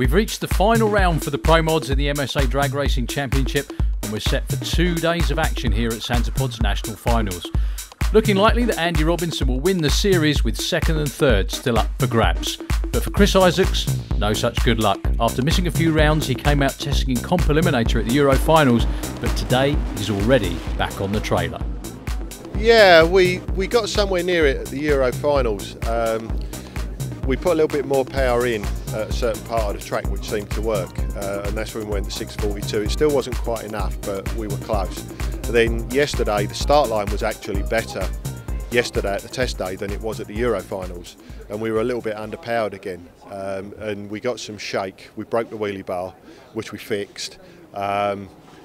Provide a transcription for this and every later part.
We've reached the final round for the Pro Mods in the MSA Drag Racing Championship, and we're set for 2 days of action here at Santa Pod's National Finals. Looking likely that Andy Robinson will win the series, with second and third still up for grabs. But for Chris Isaacs, no such good luck. After missing a few rounds, he came out testing in Comp Eliminator at the Euro Finals, but today he's already back on the trailer. Yeah, we got somewhere near it at the Euro Finals. We put a little bit more power in at a certain part of the track which seemed to work, and that's when we went to 642. It still wasn't quite enough, but we were close. Then yesterday the start line was actually better yesterday at the test day than it was at the Euro Finals, and we were a little bit underpowered again, and we got some shake. We broke the wheelie bar, which we fixed.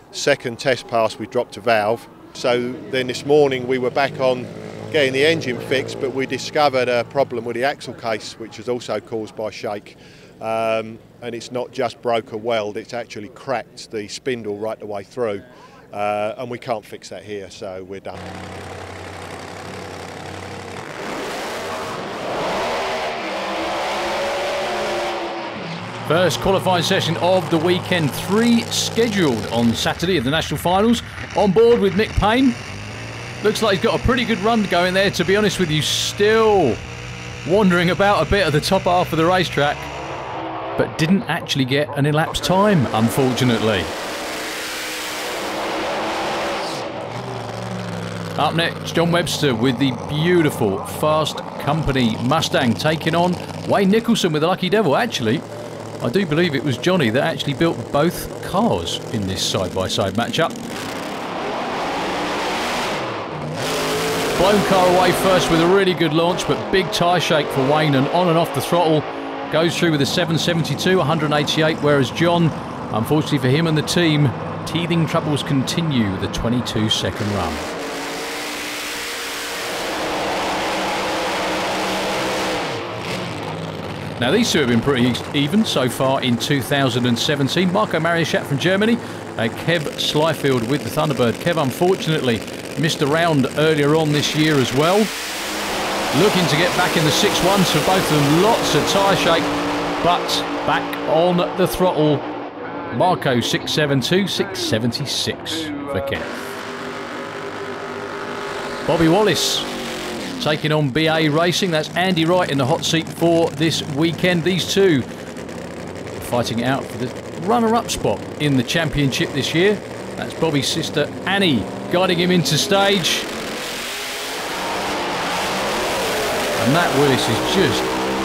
Second test pass we dropped a valve, so then this morning we were back on getting the engine fixed, but we discovered a problem with the axle case, which is also caused by shake, and it's not just broke a weld, it's actually cracked the spindle right the way through, and we can't fix that here, so we're done. First qualifying session of the weekend, 3 scheduled on Saturday at the National Finals. On board with Mick Payne. Looks like he's got a pretty good run going there, to be honest with you. Still wandering about a bit at the top half of the racetrack, but didn't actually get an elapsed time, unfortunately. Up next, John Webster with the beautiful Fast Company Mustang, taking on Wayne Nicholson with the Lucky Devil. Actually, I do believe it was Johnny that actually built both cars in this side-by-side matchup. Blown car away first with a really good launch, but big tyre shake for Wayne, and on and off the throttle. Goes through with a 772, 188, whereas John, unfortunately for him and the team, teething troubles continue with a 22-second run. Now these two have been pretty even so far in 2017. Marco Mariuschat from Germany, Kev Slyfield with the Thunderbird. Kev unfortunately missed a round earlier on this year as well. Looking to get back in the 6-1s for both of them. Lots of tyre shake, but back on the throttle. Marco 672, 676 for Kev. Bobby Wallace taking on BA Racing. That's Andy Wright in the hot seat for this weekend. These two fighting it out for the runner-up spot in the championship this year. That's Bobby's sister Annie guiding him into stage. And that Willis is just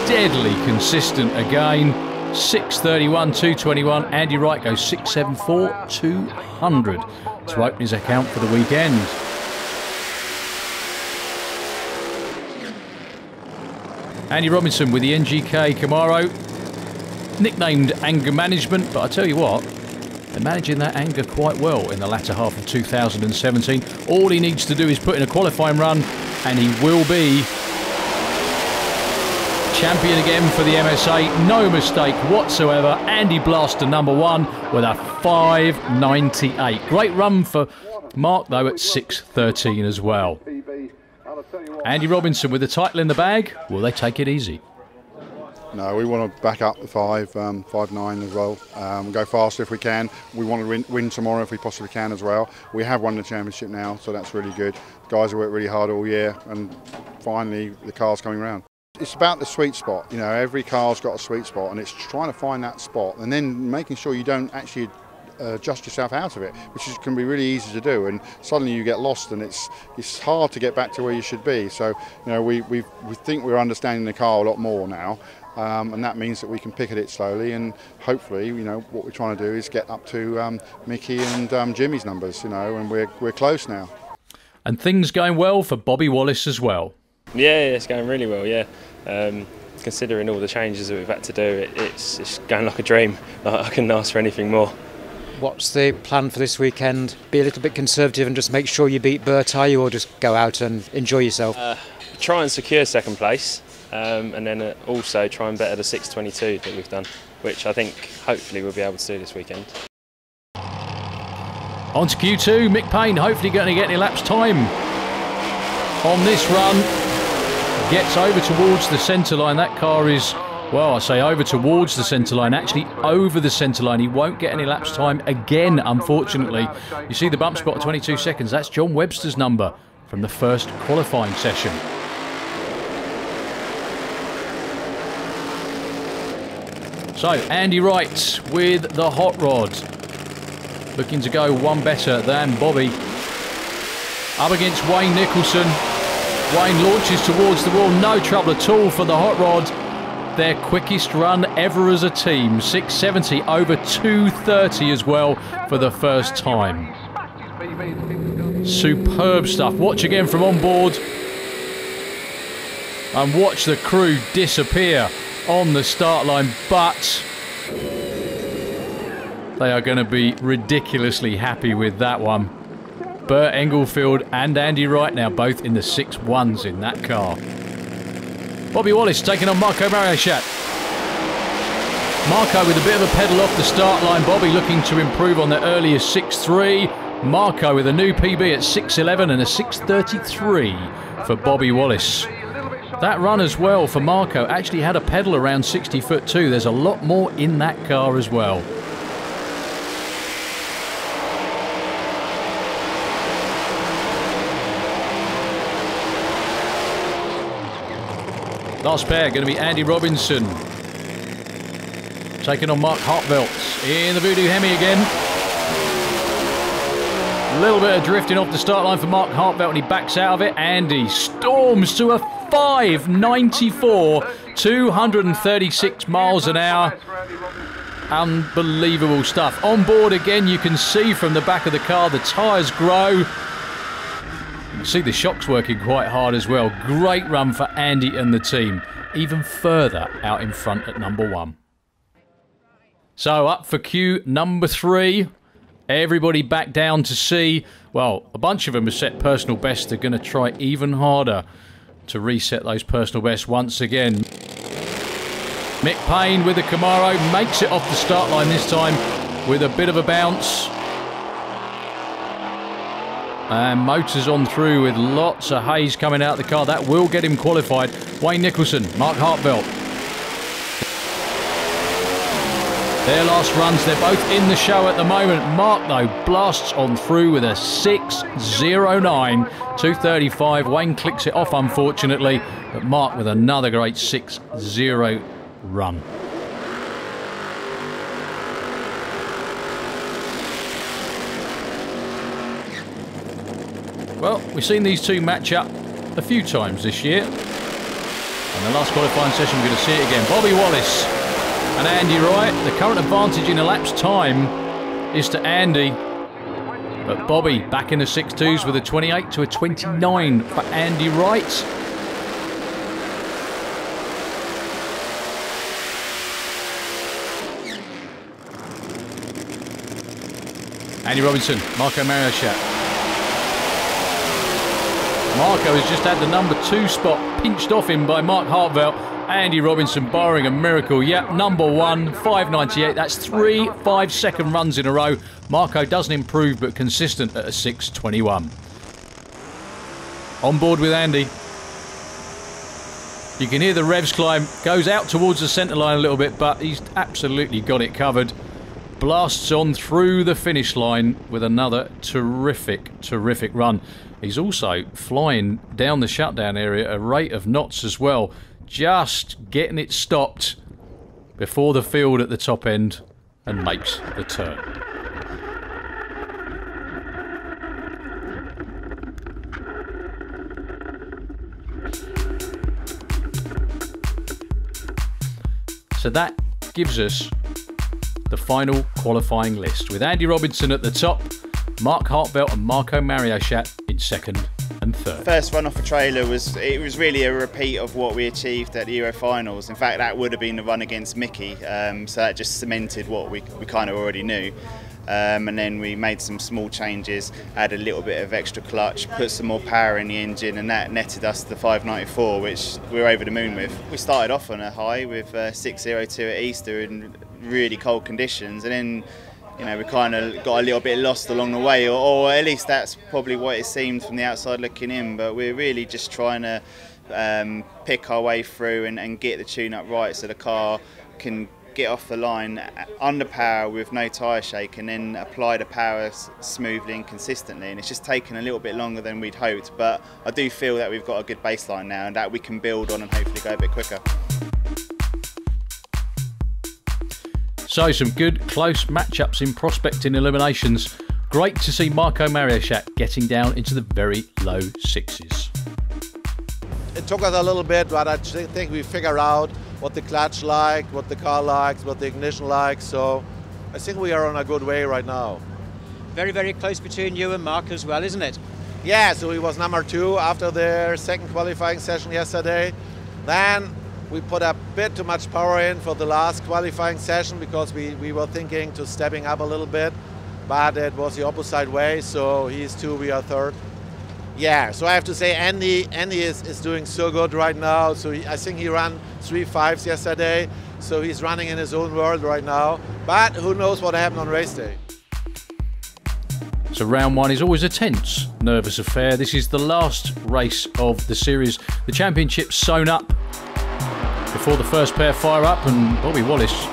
deadly consistent again. 631, 221. Andy Wright goes 674, 200 to open his account for the weekend. Andy Robinson with the NGK Camaro, nicknamed Anger Management, but I tell you what, they're managing that anger quite well in the latter half of 2017. All he needs to do is put in a qualifying run, and he will be champion again for the MSA. No mistake whatsoever. Andy Blaster #1 with a 598. Great run for Mark, though, at 613 as well. Andy Robinson with the title in the bag. Will they take it easy? No, we want to back up the 5.9 as well. Go faster if we can. We want to win tomorrow if we possibly can as well. We have won the championship now, so that's really good. The guys have worked really hard all year, and finally the car's coming round. It's about the sweet spot. You know, every car's got a sweet spot, and it's trying to find that spot and then making sure you don't actually adjust yourself out of it, which can be really easy to do, and suddenly you get lost, and it's hard to get back to where you should be. So, you know, we think we're understanding the car a lot more now, and that means that we can pick at it slowly, and hopefully, you know, what we're trying to do is get up to Mickey and Jimmy's numbers, you know, and we're close now. And things going well for Bobby Wallace as well. Yeah, it's going really well. Yeah. Considering all the changes that we've had to do, it's going like a dream. I couldn't ask for anything more. What's the plan for this weekend? Be a little bit conservative and just make sure you beat Bert, are you, or just go out and enjoy yourself? Try and secure second place, and then also try and better the 622 that we've done, which I think hopefully we'll be able to do this weekend. On to Q2, Mick Payne hopefully going to get an elapsed time on this run. Gets over towards the centre line. That car is Well, I say over towards the centre line, actually over the centre line. He won't get any lapse time again, unfortunately. You see the bump spot of 22 seconds. That's John Webster's number from the first qualifying session. So, Andy Wright with the hot rod. Looking to go one better than Bobby. Up against Wayne Nicholson. Wayne launches towards the wall. No trouble at all for the hot rod. Their quickest run ever as a team. 670 over 230 as well for the first time. Superb stuff. Watch again from on board. And watch the crew disappear on the start line. But they are going to be ridiculously happy with that one. Burt Englefield and Andy Wright now both in the 6-1s in that car. Bobby Wallace taking on Marco Mariochat. Marco with a bit of a pedal off the start line. Bobby looking to improve on the earlier 6.3. Marco with a new PB at 6.11 and a 6.33 for Bobby Wallace. That run as well for Marco actually had a pedal around 60 foot too. There's a lot more in that car as well. Last pair going to be Andy Robinson taking on Mark Hartvelt in the Voodoo Hemi again. A little bit of drifting off the start line for Mark Hartvelt and he backs out of it. Andy storms to a 5.94, 236 miles an hour. Unbelievable stuff. On board again, you can see from the back of the car the tyres grow. You can see the shocks working quite hard as well. Great run for Andy and the team. Even further out in front at number 1. So up for queue number 3. Everybody back down to see. Well, a bunch of them have set personal bests. They're going to try even harder to reset those personal bests once again. Mick Payne with the Camaro makes it off the start line this time with a bit of a bounce. And motors on through with lots of haze coming out of the car. That will get him qualified. Wayne Nicholson, Mark Hartvelt. Their last runs, they're both in the show at the moment. Mark, though, blasts on through with a 6.09, 235. Wayne clicks it off, unfortunately. But Mark with another great 6.0 run. Well, we've seen these two match up a few times this year. And the last qualifying session, we're going to see it again. Bobby Wallace and Andy Wright. The current advantage in elapsed time is to Andy. But Bobby back in the 6.2s with a 28 to a 29 for Andy Wright. Andy Robinson, Marco Mariochat. Marco has just had the number 2 spot pinched off him by Mark Hartvelt. Andy Robinson barring a miracle. Yep, number 1, 5.98. That's 3 5-second runs in a row. Marco doesn't improve but consistent at a 6.21. On board with Andy. You can hear the revs climb. Goes out towards the centre line a little bit, but he's absolutely got it covered. Blasts on through the finish line with another terrific run. He's also flying down the shutdown area at a rate of knots as well. Just getting it stopped before the field at the top end and makes the turn. So that gives us the final qualifying list with Andy Robinson at the top, Mark Hartvelt and Marco Mariochat in second and third. First run off a trailer was really a repeat of what we achieved at the Euro Finals. In fact, that would have been the run against Mickey, so that just cemented what we kind of already knew. And then we made some small changes, added a little bit of extra clutch, put some more power in the engine, and that netted us the 594, which we were over the moon with. We started off on a high with 602 at Easter in really cold conditions, and then we kind of got a little bit lost along the way, or at least that's probably what it seemed from the outside looking in. But we're really just trying to pick our way through and get the tune up right so the car can get off the line under power with no tyre shake and then apply the power smoothly and consistently. And it's just taken a little bit longer than we'd hoped, but I do feel that we've got a good baseline now and that we can build on and hopefully go a bit quicker. So some good close matchups in prospecting eliminations. Great to see Marco Mariuszak getting down into the very low sixes. It took us a little bit, but I think we figured out what the clutch liked, what the car likes, what the ignition likes. So I think we are on a good way right now. Very, very close between you and Mark as well, isn't it? Yeah, so he was number 2 after their second qualifying session yesterday. Then we put a bit too much power in for the last qualifying session because we were thinking to stepping up a little bit, but it was the opposite way. So he's 2, we are 3rd. Yeah, so I have to say Andy is doing so good right now. So I think he ran 3 5s yesterday. So he's running in his own world right now. But who knows what happened on race day. So round 1 is always a tense, nervous affair. This is the last race of the series. The championship's sewn up before the first pair fire up, and Bobby Wallace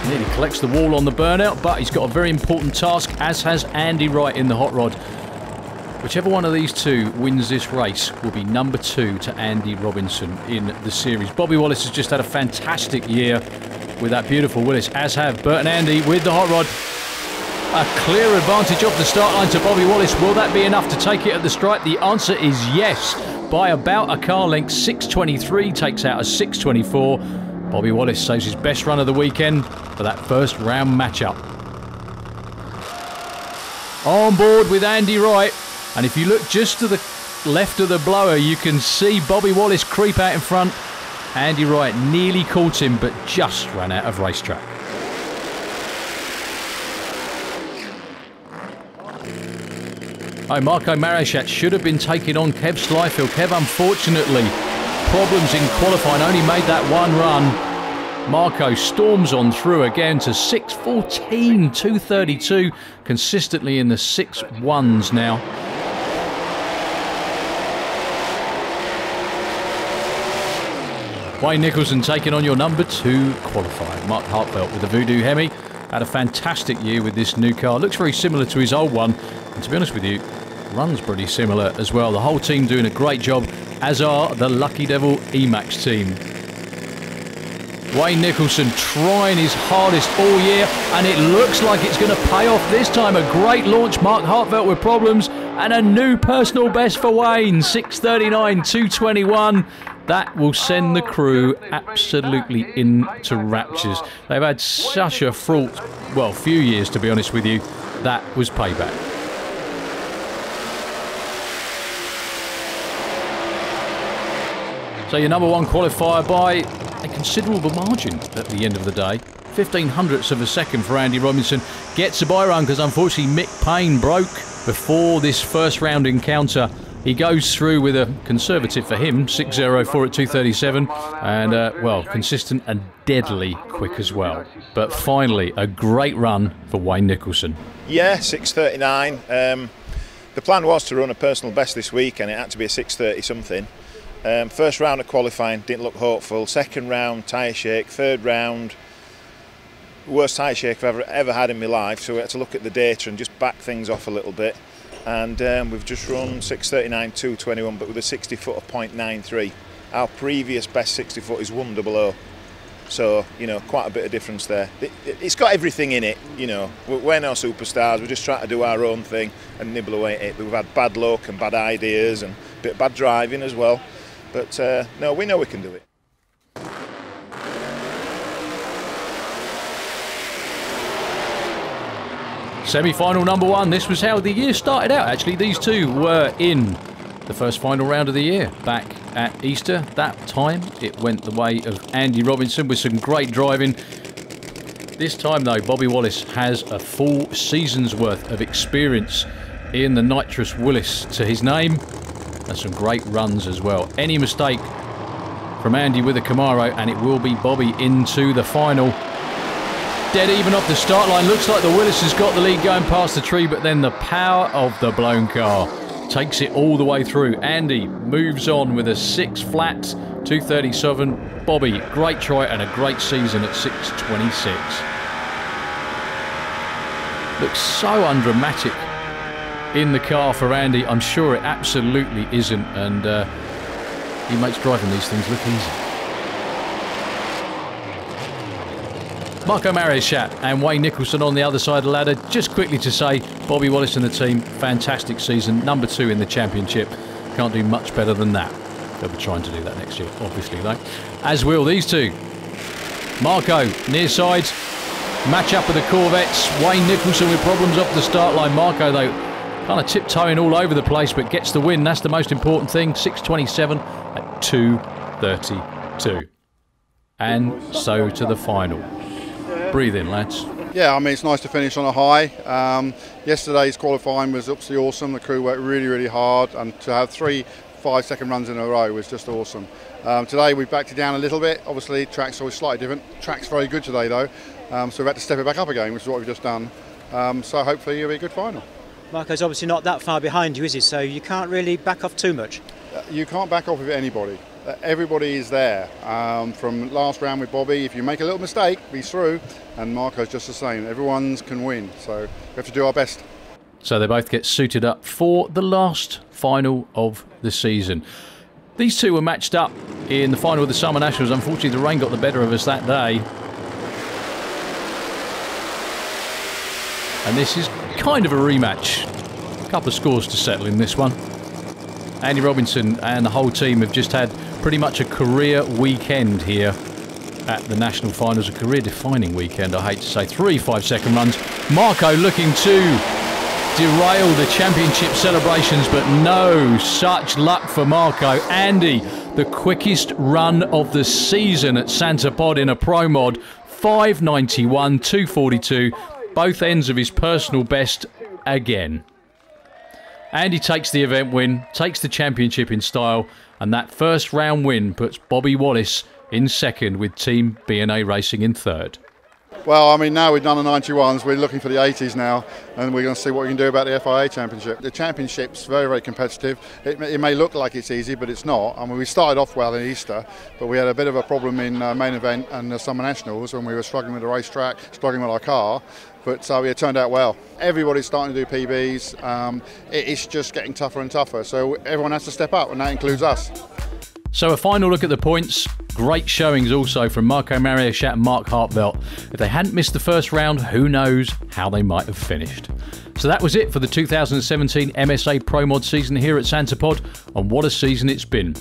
nearly collects the wall on the burnout, but he's got a very important task, as has Andy Wright in the hot rod. Whichever one of these two wins this race will be number 2 to Andy Robinson in the series. Bobby Wallace has just had a fantastic year with that beautiful Willis, as have Bert and Andy with the hot rod. A clear advantage off the start line to Bobby Wallace. Will that be enough to take it at the stripe? The answer is yes. By about a car length, 6.23 takes out a 6.24. Bobby Wallace saves his best run of the weekend for that first round matchup. On board with Andy Wright. And if you look just to the left of the blower, you can see Bobby Wallace creep out in front. Andy Wright nearly caught him, but just ran out of racetrack. Oh, Marco Mariuszak should have been taking on Kev Slyfield. Kev, unfortunately, problems in qualifying, only made that one run. Marco storms on through again to 6.14, 2.32, consistently in the 6.1s now. Wayne Nicholson taking on your number 2 qualifier. Mark Hartfelt with the Voodoo Hemi. Had a fantastic year with this new car. Looks very similar to his old one. And to be honest with you, runs pretty similar as well. The whole team doing a great job, as are the Lucky Devil Emax team. Wayne Nicholson trying his hardest all year, and it looks like it's going to pay off this time. A great launch. Mark Hartfelt with problems, and a new personal best for Wayne. 6.39, 2.21. That will send the crew absolutely into raptures. They've had such a fraught, well, few years to be honest with you. That was payback. So your number 1 qualifier by a considerable margin at the end of the day. 0.15 of a second for Andy Robinson. Gets a bye run because unfortunately Mick Payne broke before this first round encounter. He goes through with a conservative for him, 6.04 at 2.37, and well, consistent and deadly quick as well. But finally, a great run for Wayne Nicholson. Yeah, 6.39. The plan was to run a personal best this week, and it had to be a 6.30 something. First round of qualifying didn't look hopeful. Second round, tyre shake. Third round, worst tyre shake I've ever had in my life. So we had to look at the data and just back things off a little bit. And we've just run 6.39, 2.21, but with a 60 foot of 0.93. Our previous best 60 foot is 100. So, you know, quite a bit of difference there. It's got everything in it, you know. We're no superstars, we're just trying to do our own thing and nibble away at it. We've had bad luck and bad ideas and a bit of bad driving as well. But no, we know we can do it. Semi-final number 1. This was how the year started out. Actually, these two were in the first final round of the year back at Easter. That time, it went the way of Andy Robinson with some great driving. This time, though, Bobby Wallace has a full season's worth of experience in the nitrous Willis to his name, and some great runs as well. Any mistake from Andy with a Camaro, and it will be Bobby into the final. Dead even off the start line. Looks like the Willis has got the lead going past the tree, but then the power of the blown car takes it all the way through. Andy moves on with a 6 flat, 237. Bobby, great try and a great season at 6:26. Looks so undramatic in the car for Andy. I'm sure it absolutely isn't, and he makes driving these things look easy. Marco Marischat and Wayne Nicholson on the other side of the ladder. Just quickly to say, Bobby Wallace and the team, fantastic season, number 2 in the championship. Can't do much better than that. They'll be trying to do that next year, obviously, though. As will these two. Marco, near side, match up with the Corvettes. Wayne Nicholson with problems off the start line. Marco, though, kind of tiptoeing all over the place, but gets the win. That's the most important thing. 6:27 at 2:32. And so to the final. Breathe in, lads. Yeah, I mean, it's nice to finish on a high. Yesterday's qualifying was absolutely awesome. The crew worked really, really hard, and to have 3 5-second runs in a row was just awesome. Today we backed it down a little bit. Obviously, track's always slightly different. Track's very good today, though, so we've had to step it back up again, which is what we've just done. So hopefully it'll be a good final. Marco's obviously not that far behind you, is he? So you can't really back off too much. You can't back off with anybody. Everybody is there. From last round with Bobby, if you make a little mistake, he's through, and Marco's just the same. Everyone can win, so we have to do our best. So they both get suited up for the last final of the season. These two were matched up in the final of the Summer Nationals. Unfortunately, the rain got the better of us that day. And this is kind of a rematch. A couple of scores to settle in this one. Andy Robinson and the whole team have just had pretty much a career weekend here at the national finals. A career-defining weekend, I hate to say. 3 5-second runs. Marco looking to derail the championship celebrations, but no such luck for Marco. Andy, the quickest run of the season at Santa Pod in a Pro Mod. 5:91, 2:42. Both ends of his personal best again. Andy takes the event win, takes the championship in style, and that first round win puts Bobby Wallace in second with Team B&A Racing in third. Well, I mean, now we've done the 91s, we're looking for the 80s now, and we're going to see what we can do about the FIA Championship. The Championship's very, very competitive. It may look like it's easy, but it's not. I mean, we started off well in Easter, but we had a bit of a problem in main event and the Summer Nationals when we were struggling with the racetrack, struggling with our car. But it turned out well. Everybody's starting to do PBs. It's just getting tougher and tougher. So everyone has to step up, and that includes us. So a final look at the points. Great showings also from Marco Marischat and Mark Hartvelt. If they hadn't missed the first round, who knows how they might have finished. So that was it for the 2017 MSA Pro Mod season here at Santa Pod, and what a season it's been.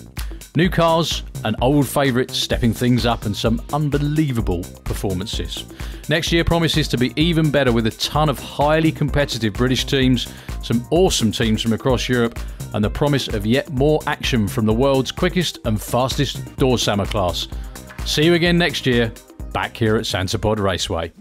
New cars and old favourites stepping things up, and some unbelievable performances. Next year promises to be even better with a ton of highly competitive British teams, some awesome teams from across Europe, and the promise of yet more action from the world's quickest and fastest door slammer class. See you again next year, back here at Santa Pod Raceway.